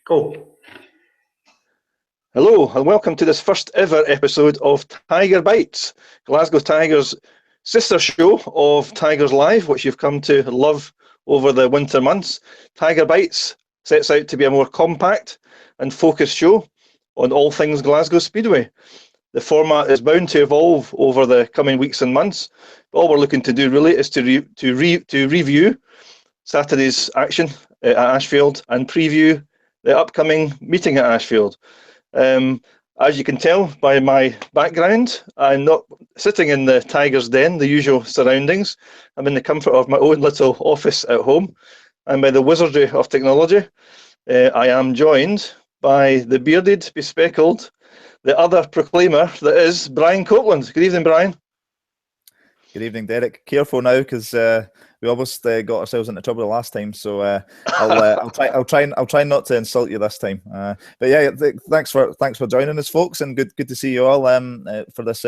Go. Hello and welcome to this first ever episode of Tiger Bites, Glasgow Tigers' sister show of Tigers Live, which you've come to love over the winter months. Tiger Bites sets out to be a more compact and focused show on all things Glasgow Speedway. The format is bound to evolve over the coming weeks and months, but all we're looking to do really is to review Saturday's action at Ashfield and preview the upcoming meeting at Ashfield. As you can tell by my background, I'm not sitting in the Tiger's Den, the usual surroundings. I'm in the comfort of my own little office at home, and by the wizardry of technology, I am joined by the bearded, bespectacled, the other proclaimer that is Brian Copeland. Good evening, Brian. Good evening, Derek. Careful now, because we almost got ourselves into trouble the last time. So I'll try not to insult you this time. But yeah, thanks for joining us, folks, and good to see you all for this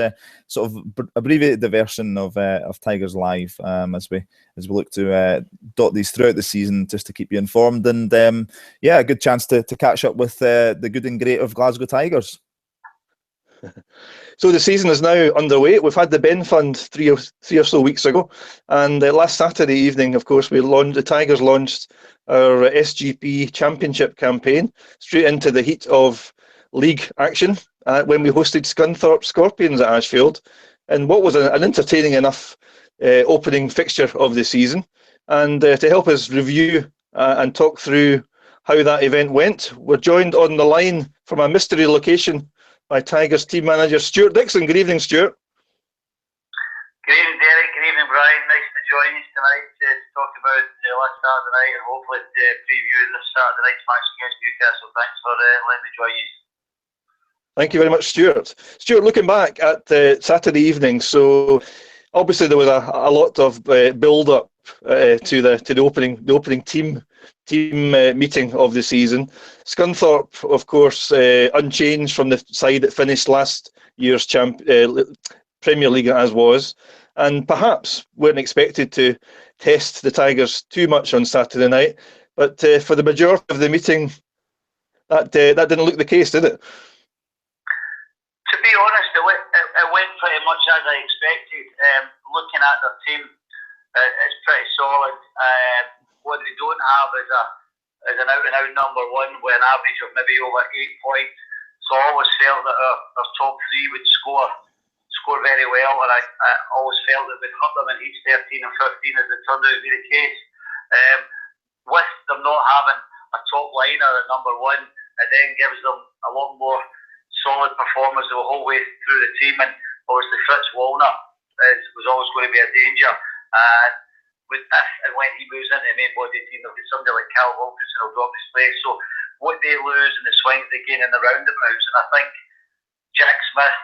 sort of abbreviated version of Tigers Live as we look to dot these throughout the season just to keep you informed, and yeah, a good chance to catch up with the good and great of Glasgow Tigers. So the season is now underway. We've had the Ben Fund three or so weeks ago, and last Saturday evening, of course, the Tigers launched our SGP Championship campaign straight into the heat of league action when we hosted Scunthorpe Scorpions at Ashfield, and what was an entertaining enough opening fixture of the season. And to help us review and talk through how that event went, we're joined on the line from a mystery location by Tigers team manager Stewart Dickson. Good evening, Stewart. Good evening, Derek. Good evening, Brian. Nice to join you tonight to talk about last Saturday night and hopefully to preview this Saturday night's match against Newcastle. Thanks for letting me join you. Thank you very much, Stewart. Stewart, looking back at Saturday evening, so obviously there was a lot of build-up to the opening team meeting of the season. Scunthorpe, of course, unchanged from the side that finished last year's Premier League as was, and perhaps weren't expected to test the Tigers too much on Saturday night, but for the majority of the meeting, that didn't look the case, did it? To be honest, it went pretty much as I expected. Looking at the team, it's pretty solid. What they don't have is an out-and-out number one with an average of maybe over 8 points. So I always felt that our top three would score very well, and I always felt that we'd hurt them in each 13 and 15 as it turned out to be the case. With them not having a top liner at number one, it then gives them a lot more solid performers the whole way through the team, and obviously Fritz Wallner was always going to be a danger. And if and when he moves into the main body team, there'll be somebody like Cal Wilkinson who'll drop his place. So what they lose in the swings they gain in the roundabouts, and I think Jack Smith,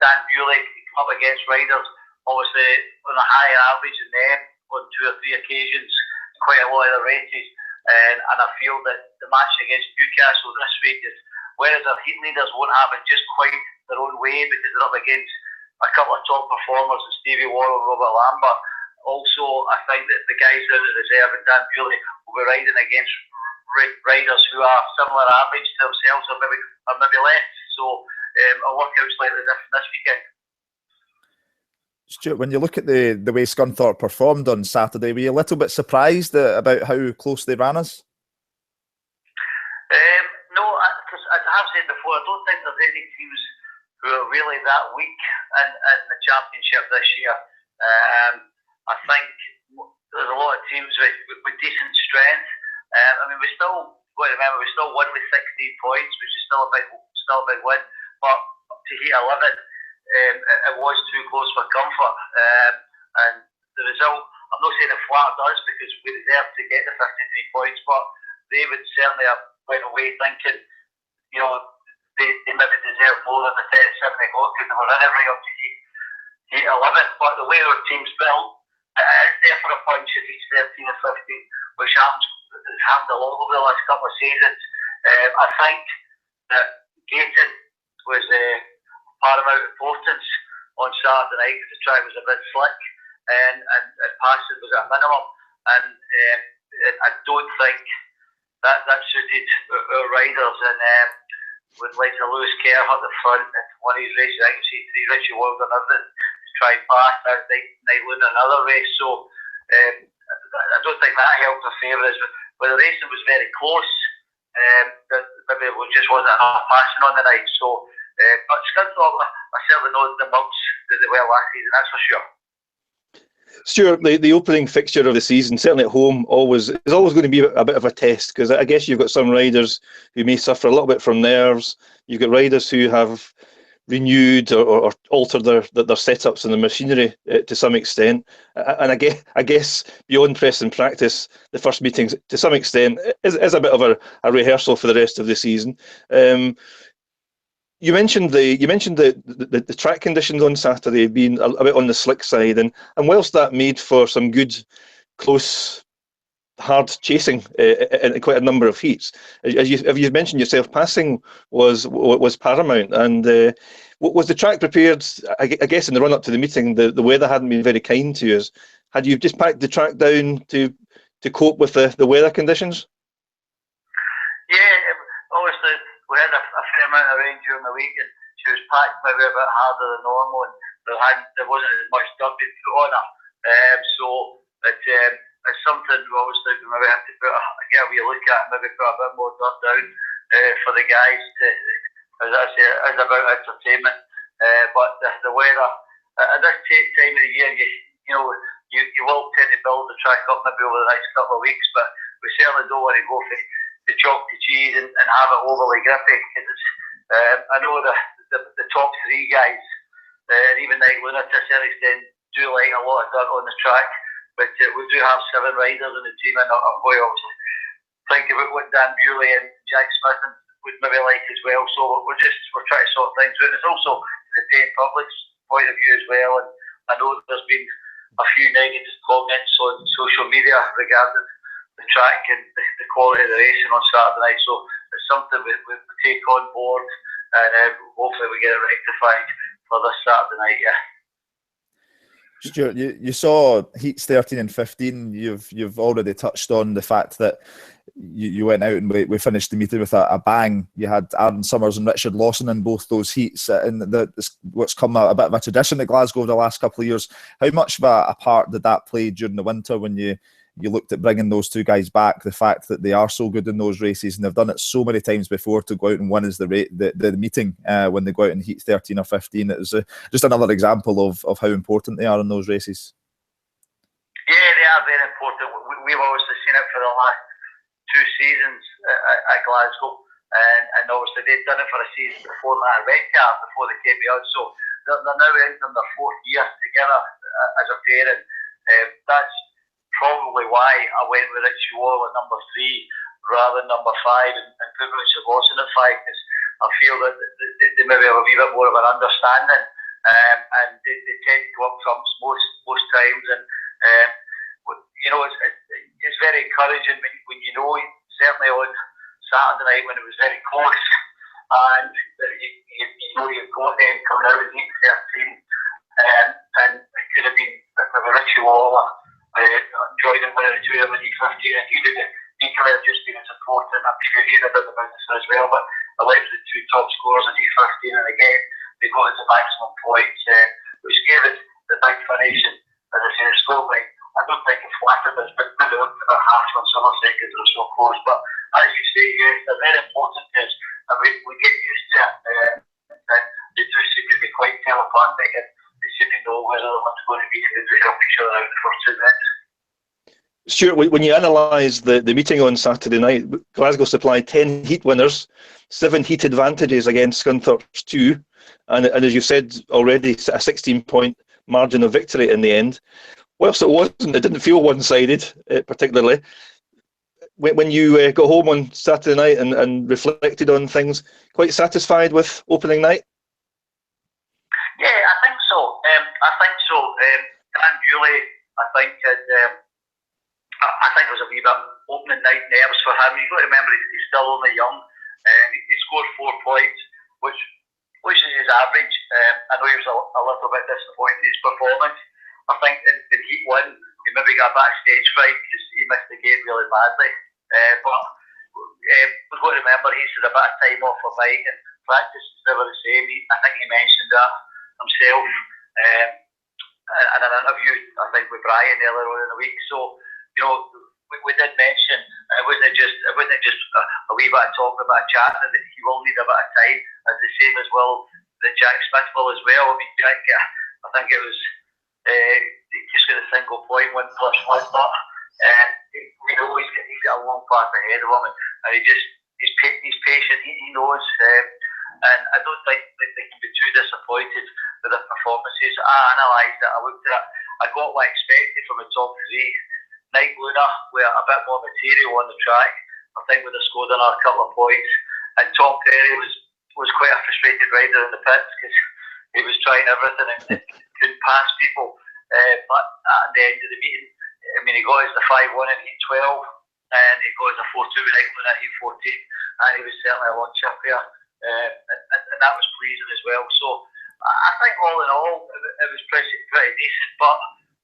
Dan Bewley come up against riders obviously on a higher average than them on 2 or 3 occasions, quite a lot of the races, and I feel that the match against Newcastle this week is, whereas our heat leaders won't have it just quite their own way because they're up against a couple of top performers, Stevie Worrell, Robert Lambert. Also, I think that the guys out of reserve and Dan Bewley will be riding against riders who are similar average to themselves or maybe less. So I'll work out slightly different this weekend. Stuart, when you look at the way Scunthorpe performed on Saturday, were you a little bit surprised about how close they ran us? No, because as I have said before, I don't think there's any teams who are really that weak in the championship this year. I think there's a lot of teams with decent strength. I mean, we still got to remember we still won with 16 points, which is still a big win. But to hit 11, it was too close for comfort. And the result, I'm not saying it flattered us because we deserved to get the 53 points, but they would certainly have went away thinking, you know, they maybe deserve more than the 37 they got because they were in every up to heat 11. But the way our team's built, it is there for a punch at each 13 and 15, which has happened a lot over the last couple of seasons. I think that Gaten was paramount importance on Saturday night because the track was a bit slick and passing was at a minimum. And I don't think that suited our riders, and with like the Lewis Kerr at the front and one of his races, I can see Richie Wilder and everything to try past Night Luna another race. So I don't think that helped our favour. But the racing was very close. Maybe it just wasn't enough passing on the night. So, but Scunthorpe, I certainly know the months that they were last season, that's for sure. Stuart, the opening fixture of the season, certainly at home, is always going to be a bit of a test, because I guess you've got some riders who may suffer a little bit from nerves. You've got riders who have renewed or altered their setups and the machinery to some extent. And I guess beyond press and practice, the first meetings to some extent is a bit of a rehearsal for the rest of the season. You mentioned the track conditions on Saturday being a bit on the slick side, and whilst that made for some good, close, hard chasing in quite a number of heats, as you mentioned yourself, passing was paramount. And was the track prepared? I guess in the run up to the meeting, the weather hadn't been very kind to us. Had you just packed the track down to cope with the weather conditions? Yeah, obviously we had a fair amount of rain during the week, and she was packed maybe a bit harder than normal, and there wasn't as much dirt being put on her. So it's something we obviously maybe have to get a wee look at, maybe put a bit more dirt down for the guys to, as I say, it's about entertainment. But the weather at this time of the year, you will tend to build the track up maybe over the next couple of weeks, but we certainly don't want to go for the chalk to cheese and have it overly grippy, because I know the top three guys, even Night Luna to a certain extent, do like a lot of dirt on the track, but we do have 7 riders in the team, and I'm going to think about what Dan Bewley and Jack Smith would maybe like as well. So we're trying to sort things out. It's also the paying public's point of view as well, and I know there's been a few negative comments on social media regarding the track and the quality of the racing on Saturday night. So it's something we take on board, and hopefully we get it rectified for this Saturday night. Yeah. Stuart, you saw heats 13 and 15. You've already touched on the fact that you went out and we finished the meeting with a bang. You had Aaron Summers and Richard Lawson in both those heats, and what's come a bit of a tradition at Glasgow over the last couple of years. How much of a part did that play during the winter when you looked at bringing those two guys back? The fact that they are so good in those races, and they've done it so many times before, to go out and win as the meeting when they go out in heat 13 or 15. It was just another example of how important they are in those races. Yeah, they are very important. We've obviously seen it for the last 2 seasons at Glasgow, and obviously they've done it for a season before that, Redcar, before they came out. So they're now entering their 4th year together as a pair, and that's probably why I went with Richie Wall at number 3 rather than number 5, and put Richard Lawson at 5, because I feel that they maybe have a wee bit more of an understanding, and they tend to go up trumps most times, and it's very encouraging when you know, certainly on Saturday night when it was very close, and you know you've got them coming out in heat 13, and it could have been Richie Waller. I enjoyed him winning the 2 of them in heat 15, and he could have just been as important. I'm sure he'd have done the business as well, but I liked the 2 top scorers in heat 15, and again they got us the maximum points, which gave us the big finish. And as I say, the scoreline, I don't think it flattered us, but maybe looked about half on some seconds or so close. But as you say, yes, they're very important to us, and we get used to it, and they do seem to be quite telepathic, and they seem to know where the other one's going to be, and they help each other out in the first 2 minutes. Stuart, when you analyse the meeting on Saturday night, Glasgow supplied 10 heat winners, 7 heat advantages against Scunthorpe's 2, and as you said already, a 16-point margin of victory in the end. Whilst it didn't feel one-sided particularly. When you got home on Saturday night and reflected on things, quite satisfied with opening night? Yeah, I think so. Dan Bewley, I think it was a wee bit opening night nerves for him. You've got to remember he's still only young. He scored 4 points, which is his average. I know he was a little bit disappointed in his performance. I think in heat 1 he maybe got backstage fright because he missed the gate really badly. But we've got to remember he's had a bit of time off for bike, and practice is never the same. I think he mentioned that himself in an interview, I think, with Brian earlier on in the week. So, we did mention it wasn't just a wee bit of talking about a chat, that he will need a bit of time, as the same as well that Jack Smith will as well. I mean, Jack, I think it was he just got a single point, 1+1, but we know he's got a long path ahead of him, and he's patient. He knows, and I don't think they can be too disappointed with their performances. I analysed it, I looked at it, I got what I expected from the top three. Night Luna with a bit more material on the track, I think would have scored another couple of points. And Tom Perry was quite a frustrated rider in the pits, because he was trying everything and couldn't pass people. But at the end of the meeting, I mean, he got us the 5-1 in Heat 12, and he got us a 4-2 in Night Luna in Heat 14, and he was certainly a lot chippier, and that was pleasing as well. So I think all in all, it was pretty decent, but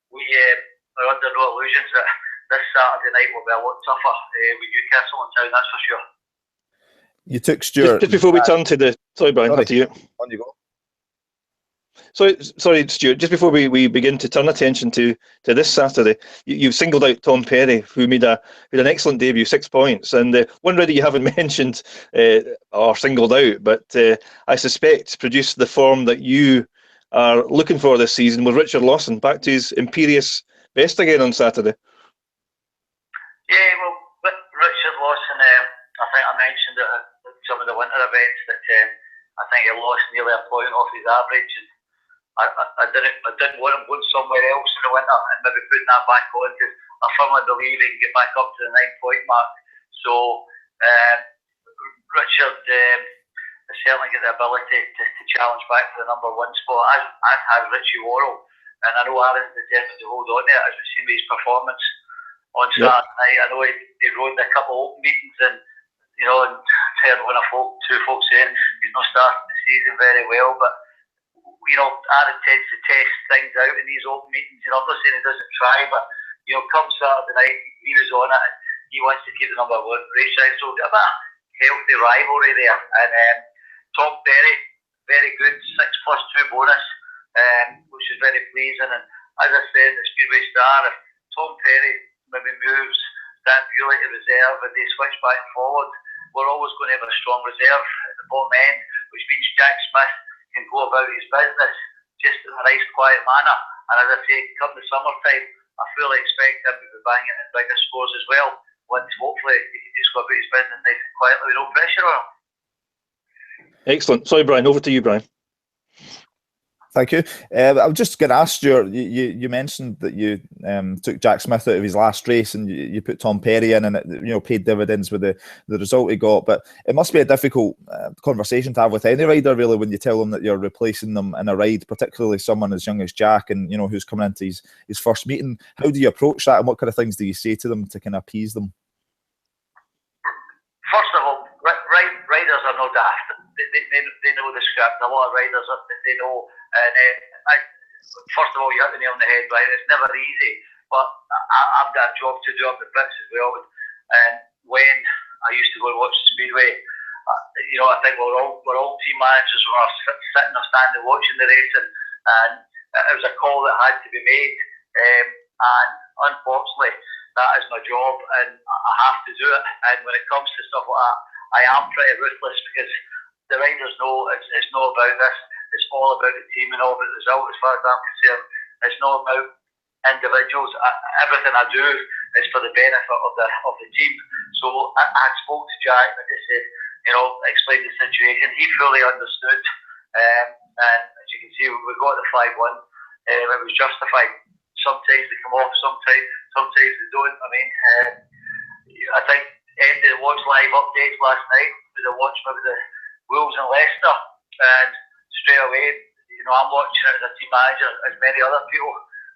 we are under no illusions that this Saturday night will be a lot tougher with Newcastle in town, that's for sure. You took Stewart. Just before we turn to the... Sorry, Brian, after you. On you go. Sorry, Stuart, just before we begin to turn attention to this Saturday, you've singled out Tom Perry, who made an excellent debut, 6 points. And one rider you haven't mentioned or singled out, but I suspect produced the form that you are looking for this season, with Richard Lawson back to his imperious best again on Saturday. Yeah, well, Richard Lawson, I think I mentioned at some of the winter events that I think he lost nearly a point off his average, and I didn't want him going somewhere else in the winter and maybe putting that back on, because I firmly believe he can get back up to the 9-point mark. So Richard has certainly got the ability to challenge back to the number 1 spot, as has Richie Worrell. And I know Aaron's determined to hold on to it, as we've seen with his performance on Saturday night. I know he rode in a couple of open meetings, and and heard two folks saying he's not starting the season very well, but Aaron tends to test things out in these open meetings. I'm not saying he doesn't try, but come Saturday night, he was on it, and he wants to keep the number 1 race right. So a bit of healthy rivalry there. And Tom Perry, very good, 6+2 bonus, which is very pleasing. And as I said, the Speedway Star, if Tom Perry maybe moves Dan Bewley to reserve and they switch back and forward, we're always going to have a strong reserve at the bottom end, which means Jack Smith can go about his business just in a nice, quiet manner. And as I say, come the summertime, I fully expect him to be banging in bigger scores as well, once hopefully he can just go about his business nice and quietly with no pressure on him. Excellent. Sorry, Brian, over to you, Brian. Thank you. I was just going to ask you, you mentioned that you took Jack Smith out of his last race, and you put Tom Perry in, and it paid dividends with the result he got. But it must be a difficult conversation to have with any rider, really, when you tell them that you're replacing them in a ride, particularly someone as young as Jack, and who's coming into his first meeting. How do you approach that, and what kind of things do you say to them to kind of appease them? First of all, riders are no daft. They know the script. A lot of riders they know. And first of all, you have to nail on the head, right? It's never easy, but I've got a job to do up the pits as well. And when I used to go and watch the Speedway, I think we're all team managers when we're sitting or standing watching the race, and it was a call that had to be made. And unfortunately, that is my job, and I have to do it. And when it comes to stuff like that, I am pretty ruthless, because the riders know it's not about this. It's all about the team and all about the result, as far as I'm concerned. It's not about individuals. Everything I do is for the benefit of the team. So I spoke to Jack, and I just said, explained the situation. He fully understood, and as you can see, we got the 5-1. It was justified. Sometimes they come off, sometimes they don't. I mean, I think ended the watch live updates last night with the watch maybe the Wolves and Leicester, and straight away, I'm watching it as a team manager, as many other people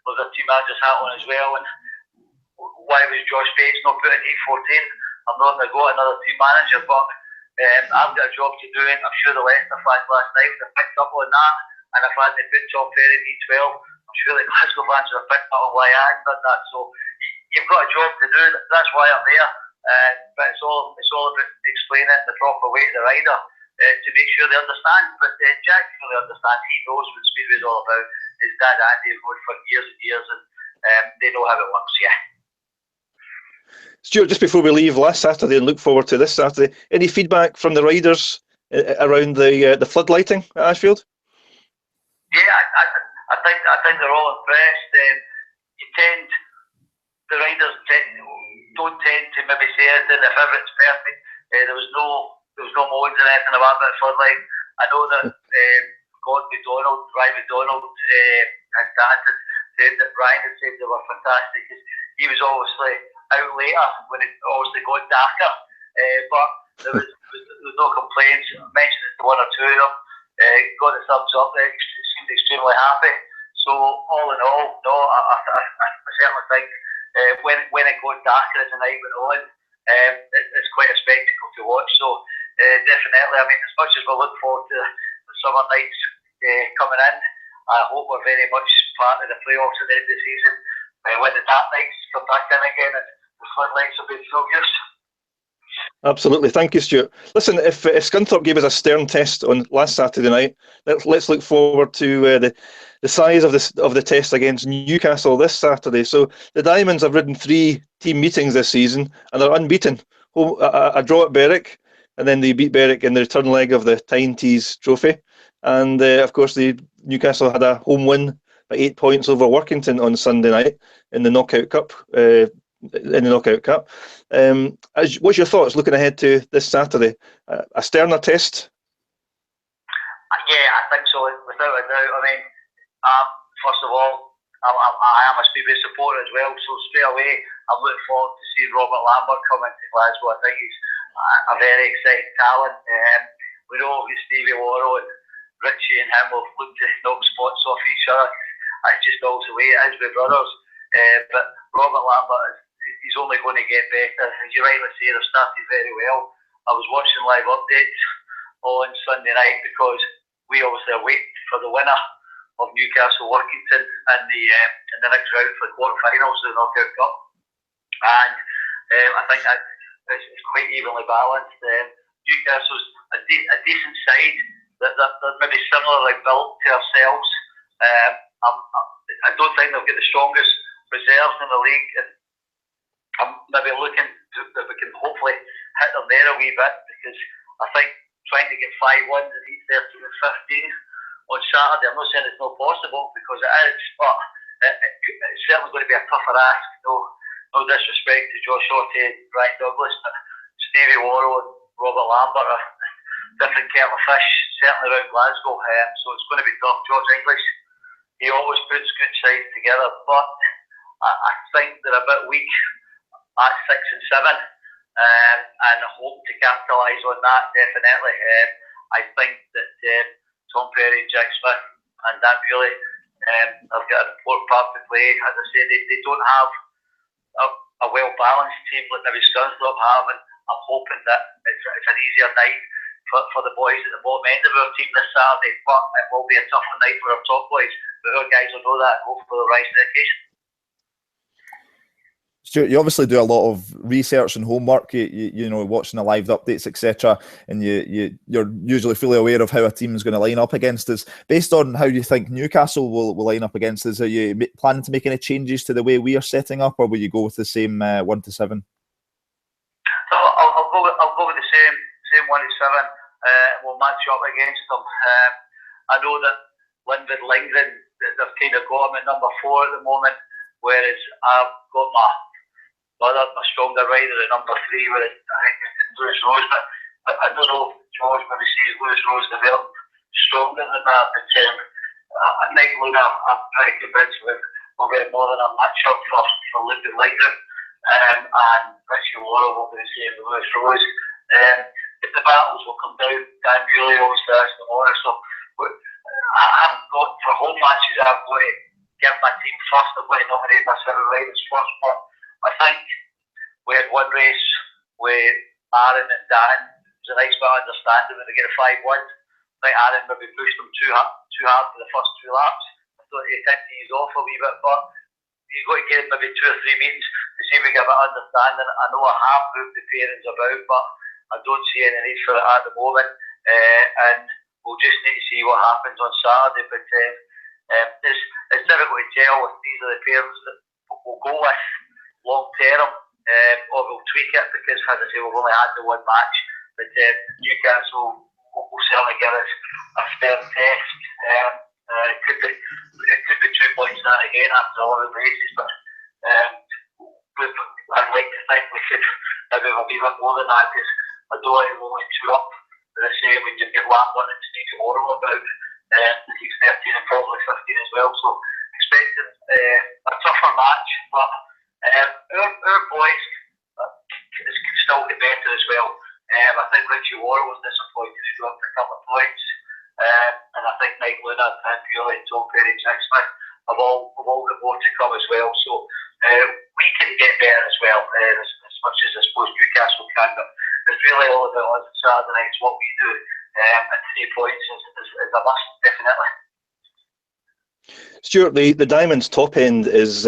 with their team manager's hat on as well. And why was Josh Bates not put in Heat 14? I'm not going to go another team manager, but I've got a job to do, and I'm sure the Leicester fans last night would have picked up on that. And if I hadn't put Tom Perry in Heat 12, I'm sure the Glasgow fans would have picked up on why I hadn't done that. So you've got a job to do. That's why I'm there. but it's all about explaining it the proper way to the rider to make sure they understand. But Jack fully understands. He knows what Speedway is all about. His dad Andy have rode for years and years, and they know how it works. Yeah. Stuart, just before we leave last Saturday and look forward to this Saturday, any feedback from the riders around the floodlighting at Ashfield? Yeah, I think they're all impressed. The riders don't tend to maybe say anything if everything's perfect. There was no moans or anything about that floodlight. I know that Ryan McDonald, his dad had said that Brian had said they were fantastic. He was obviously out later when it obviously got darker, but there was no complaints. I mentioned it to one or two of them. Got the thumbs up. They seemed extremely happy. So all in all, no, I certainly think when it got darker as the night went on, it's quite a spectacle to watch. So definitely, I mean, as much as we look forward to the summer nights coming in, I hope we're very much part of the playoffs at the end of the season when the dark nights come back in again and the floodlights will be full use. Absolutely, thank you, Stuart. Listen, if Scunthorpe gave us a stern test on last Saturday night, let's look forward to the size of the test against Newcastle this Saturday. So the Diamonds have ridden 3 team meetings this season and they're unbeaten. A draw at Berwick, and then they beat Berwick in the return leg of the Tyne Tees Trophy. And of course, the Newcastle had a home win by 8 points over Workington on Sunday night in the Knockout Cup. What's your thoughts looking ahead to this Saturday? A sterner test? Yeah, I think so, without a doubt. I mean, first of all, I am a Speedway supporter as well, so straight away I'm looking forward to seeing Robert Lambert come into Glasgow. I think he's a very exciting talent. We know Stevie Warrow and Richie and him will look to knock spots off each other. That's just always the way it is with brothers. But Robert Lambert, he's only going to get better. As you rightly say, they've started very well. I was watching live updates on Sunday night because we obviously await for the winner of Newcastle Workington in the next round for the quarterfinals of the Knockout Cup. And I think that it's quite evenly balanced. Newcastle's a decent side. They're maybe similarly built to ourselves. I don't think they've got the strongest reserves in the league. And I'm maybe looking that we can hopefully hit them there a wee bit, because I think trying to get 5 wins in each 13 and 15 on Saturday, I'm not saying it's not possible, because it is, but it's certainly going to be a tougher ask. No disrespect to Josh Shorty and Brian Douglas, but Stevie Warrow and Robert Lambert are different kettle of fish, certainly around Glasgow, so it's going to be tough. George English, he always puts good sides together, but I think they're a bit weak at 6 and 7, and I hope to capitalise on that, definitely. I think that Tom Perry, Jack Smith and Dan Bewley have got an important part to play. As I say, they don't have a well-balanced team like maybe Scunthorpe have, and I'm hoping that it's an easier night for the boys at the bottom end of our team this Saturday, but it will be a tougher night for our top boys. But our guys will know that and hopefully they'll rise to the occasion. Stuart, you obviously do a lot of research and homework, you know, watching the live updates, etc. And you're usually fully aware of how a team is going to line up against us. Based on how you think Newcastle will line up against us, are you planning to make any changes to the way we are setting up, or will you go with the same 1 to 7? So I'll go with the same 1 to 7. We'll match up against them. I know that Linwood Lingren, they've kind of got him at number 4 at the moment, whereas I've got my stronger rider at number 3, where I think it's Lewis Rose. But I don't know if George maybe sees Lewis Rose develop stronger than that. But I think, look, I'm pretty convinced we'll get more than a match-up for Linwood Lingren, and Richie Warrow will be the same with Lewis Rose. If the battles will come down, Dan Bewley obviously has the honour. So I've got, for home matches, I've got to give my team first. I've got to nominate my 7 riders first. But I think we had one race with Aaron and Dan. It was a nice bit of understanding when they get a 5-1. I think Aaron maybe pushed them too hard for the first 2 laps. I thought he had to ease off a wee bit, but you've got to get maybe 2 or 3 meetings to see if we get a bit of understanding. I know I have moved the pairings about, but I don't see any need for it at the moment. And we'll just need to see what happens on Saturday. But it's difficult to tell if these are the pairings that we'll go with long term, or we'll tweak it because, as I say, we've only had the one match. But Newcastle will certainly give us a fair test. It could be 2 points that again after 11 races, but I'd like to think we could maybe a wee bit more than that, because I don't want to only 2 up. As I say, when you get Lambert and Steve Orwell about, he's 13 and probably 15 as well, so expecting a tougher match, but our boys can still get better as well. I think Richie Orwell was disappointed he dropped a couple of points, and I think Mike Luna and Bewley and Tom Perry and Jack Smith have all got more to come as well, so we can get better as well, as much as I suppose Newcastle can, but it's really all about us on Saturday night. It's what we do, and 3 points is a must, definitely. Stuart, the Diamonds top end is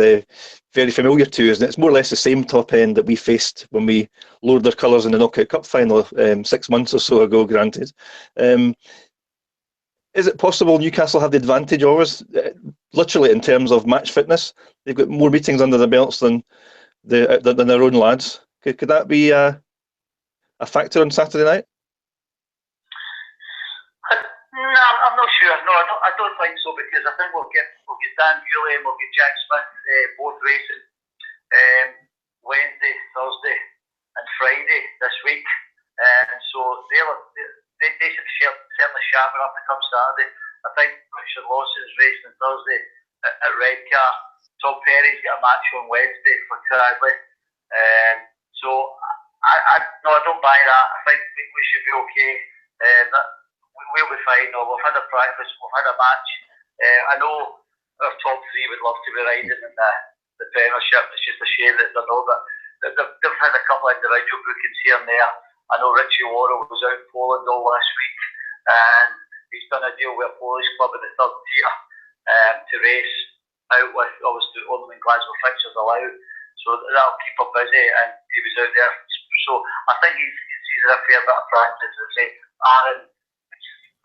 very familiar to us, and it's more or less the same top end that we faced when we lowered their colours in the Knockout Cup final 6 months or so ago, granted. Is it possible Newcastle have the advantage of us, literally in terms of match fitness? They've got more meetings under their belts than their own lads. Could that be a factor on Saturday night? No, I'm not sure. No, I don't think so, because I think we'll get Dan Bewley and we'll get Jack Smith both racing Wednesday, Thursday and Friday this week, and so they should certainly sharpen up to come Saturday. I think Richard Lawson's racing on Thursday at Redcar. Tom Perry's got a match on Wednesday for Cradley, so I don't buy that. I think we should be okay. We'll be fine. No, we've had a practice, we've had a match. I know our top 3 would love to be riding in the Premiership. It's just a shame that they're not. But they've had a couple of individual bookings here and there. I know Richie Worrell was out in Poland all last week, and he's done a deal with a Polish club in the 3rd tier to race out with, obviously only when Glasgow fixtures allow. So that'll keep him busy, and he was out there. So I think he's a fair bit of practice. As I say, Aaron,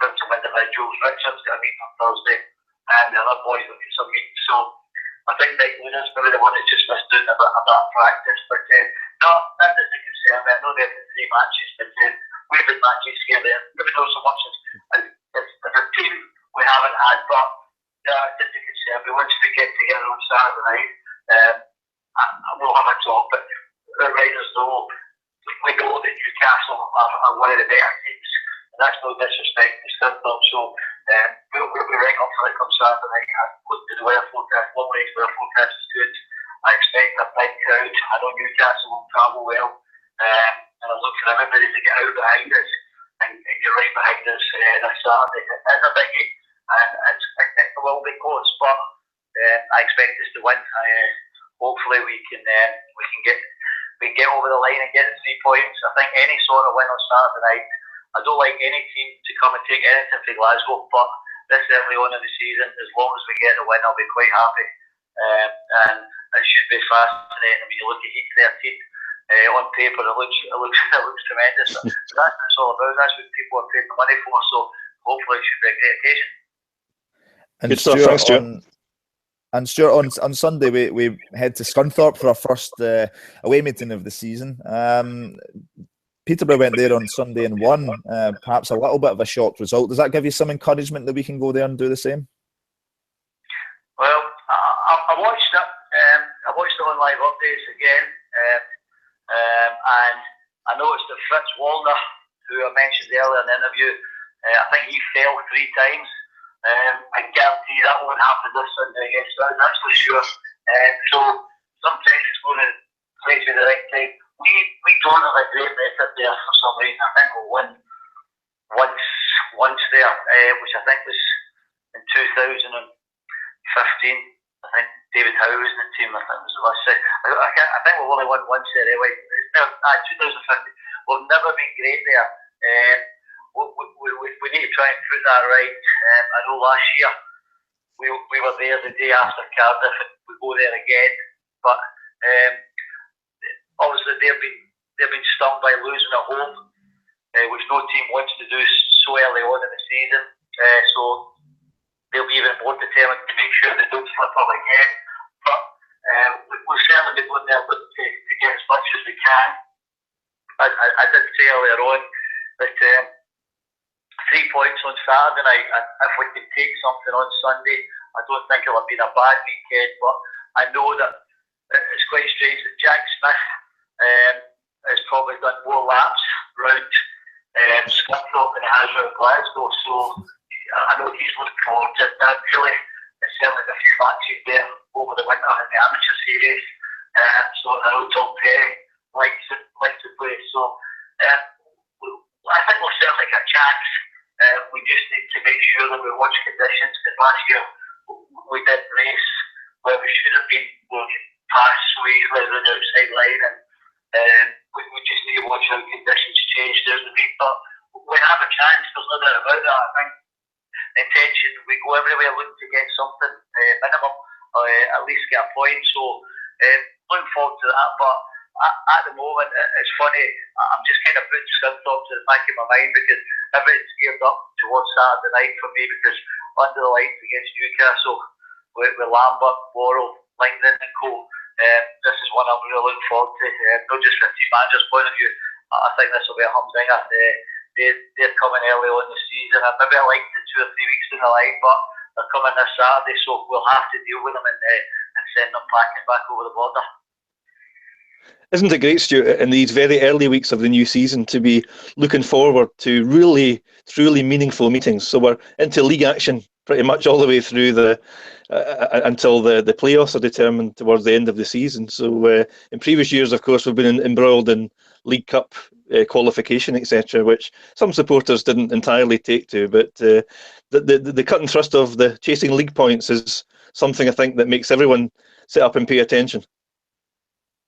some individuals. Richard's got a meeting on Thursday, and the other boys will get some meetings. So I think Mike Luna's maybe the one that's just missed out a bit of that practice. But no, that doesn't concern me. I know they've had 3 matches, but we've had matches here there. Maybe not so much as a team we haven't had, but it doesn't concern me. Once we get together on Saturday night, we'll have a talk. But the riders know we know that Newcastle are one of the better teams. That's no disrespect to Scunthorpe, so we'll be right up for it come Saturday night. I looked at the weather forecast, one week's weather forecast is good. I expect a big crowd. I know Newcastle will travel well, and I look for everybody to get out behind us and get right behind us this Saturday. It's a biggie, and it will be close, but I expect us to win. Hopefully we can get over the line and get the 3 points. I think any sort of win on Saturday night. I don't like any team to come and take anything from Glasgow, but this early on in the season, as long as we get the win, I'll be quite happy. And it should be fascinating. I mean, you look at Heat 13 on paper, it looks tremendous. But that's what it's all about. That's what people are paying the money for. So hopefully, it should be a great occasion. And good stuff, thanks, Stuart. And Stuart, on Sunday we head to Scunthorpe for our first away meeting of the season. Peterborough went there on Sunday and won, perhaps a little bit of a shocked result. Does that give you some encouragement that we can go there and do the same? Well, I watched it. I watched it on live updates again, and I noticed that Fritz Wallner, who I mentioned earlier in the interview, I think he fell 3 times. I guarantee that won't happen this Sunday against us, that's for sure. So sometimes it's going to place me the right time. We don't have a great record there for some reason. I think we'll win once there, which I think was in 2015. I think David Howe was in the team. I think was the last say. I think we've only won once there anyway. 2015. We've never been great there. We need to try and put that right. I know last year we were there the day after Cardiff, and we we go there again. But obviously they've been stung by losing at home, which no team wants to do so early on in the season. So they'll be even more determined to make sure they don't slip up again. But we'll certainly be going there to get as much as we can. I did say earlier on that 3 points on Saturday night, and if we can take something on Sunday, I don't think it'll have been a bad weekend. But I know that it's quite strange that Jack Smith has probably done more laps round Scunthorpe than he has round Glasgow. So I know he's looking forward to that. Really, there's certainly a few matches there over the winter in the amateur series. So I know Tom Perry likes to play. So I think we'll certainly get a chance. We just need to make sure that we watch conditions, because last year we did race where we should have been past so easily on the outside line, and we just need to watch how conditions change during the week. But we have a chance, there's no doubt about that. I think the intention, we go everywhere looking to get something minimum, or at least get a point. So looking forward to that. But at the moment, it's funny, I'm just kind of putting Scunthorpe to the back of my mind, because everything's geared up towards Saturday night for me, because under the lights against Newcastle with Lambert, Worrell, Langdon and co, this is one I'm really looking forward to, not just from a team manager's point of view. I think this will be a humdinger. They're coming early on the season, and maybe I liked it 2 or 3 weeks in the line, but they're coming this Saturday, so we'll have to deal with them and send them packing back over the border. Isn't it great, Stuart, in these very early weeks of the new season to be looking forward to really, truly meaningful meetings? So we're into league action pretty much all the way through until the playoffs are determined towards the end of the season. So in previous years, of course, we've been embroiled in League Cup qualification, etc., which some supporters didn't entirely take to. But the cut and thrust of the chasing league points is something I think that makes everyone sit up and pay attention.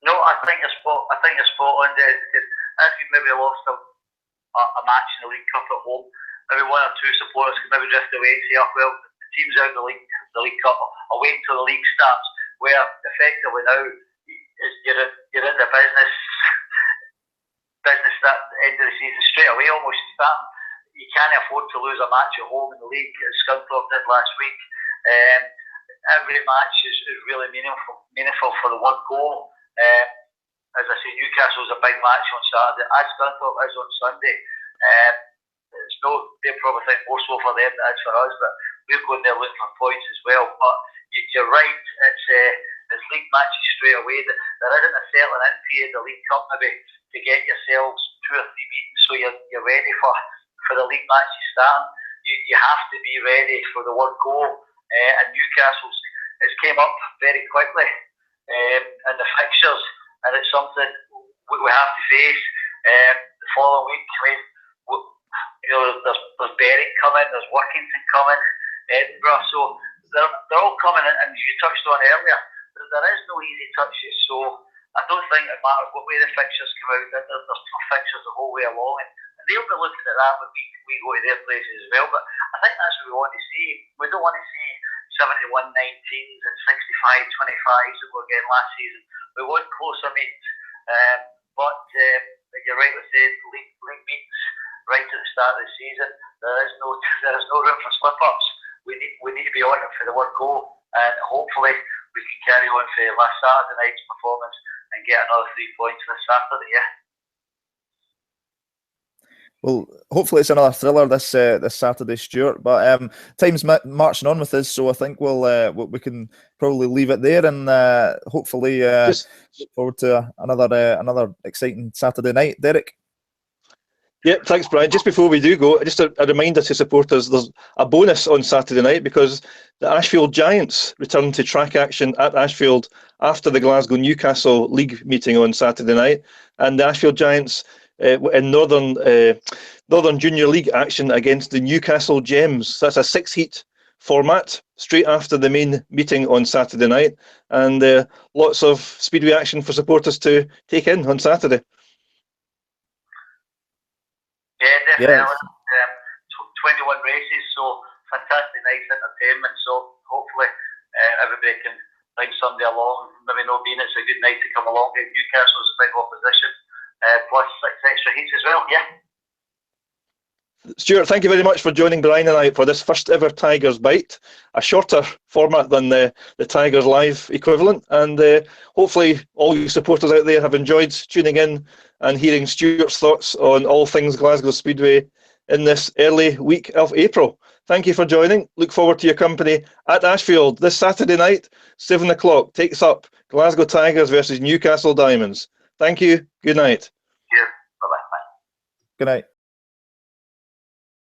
No, I think you're spot on there, because if you maybe lost a match in the League Cup at home, maybe 1 or 2 supporters could maybe drift away and say, oh, well, the team's out of the League Cup, or wait until the league starts, where effectively now you're in the business at the end of the season straight away almost. You can't afford to lose a match at home in the league, as Scunthorpe did last week. Every match is really meaningful for the one goal. As I say, Newcastle is a big match on Saturday, as Scunthorpe is on Sunday. They probably think more so for them than it is for us, but we're going there looking for points as well. But you're right, it's league matches straight away. There isn't a settling in period, the League Cup maybe, to get yourselves 2 or 3 meetings so you're ready for the league matches starting. You have to be ready for the one goal, and Newcastle's came up very quickly in the fixtures, and it's something we have to face. The following week, there's Berwick coming, there's Workington coming, Edinburgh, so they're all coming in, and you touched on earlier, there is no easy touches, so I don't think it matters what way the fixtures come out, there's tough fixtures the whole way along, and they'll be looking at that when we go to their places as well. But I think that's what we want to see. We don't want to see 71-19s and 65-25s that we were getting last season. We want closer meets, but you're right to say league meets right at the start of the season. There is no room for slip-ups. We need to be on it for the one goal, and hopefully we can carry on for last Saturday night's performance and get another 3 points this Saturday. Yeah. Well, hopefully it's another thriller this Saturday, Stuart. But time's marching on with us, so I think we can probably leave it there, and hopefully look forward to another exciting Saturday night. Derek. Yeah, thanks, Brian. Just before we do go, just a reminder to supporters, there's a bonus on Saturday night, because the Ashfield Giants return to track action at Ashfield after the Glasgow-Newcastle League meeting on Saturday night, and the Ashfield Giants in Northern Junior League action against the Newcastle Gems. That's a 6-heat format straight after the main meeting on Saturday night, and lots of speedway action for supporters to take in on Saturday. Yeah, definitely. 21 races, so fantastic nice entertainment. So hopefully everybody can bring somebody along, maybe not being it's a good night to come along. Newcastle's a big opposition, plus 6 extra heats as well. Yeah. Stewart, thank you very much for joining Brian and I for this first ever Tigers Bite, a shorter format than the Tigers Live equivalent, and hopefully all you supporters out there have enjoyed tuning in and hearing Stewart's thoughts on all things Glasgow Speedway in this early week of April. Thank you for joining. Look forward to your company at Ashfield this Saturday night, 7 o'clock. Takes up Glasgow Tigers versus Newcastle Diamonds. Thank you. Good night. Yeah. Bye-bye. Good night.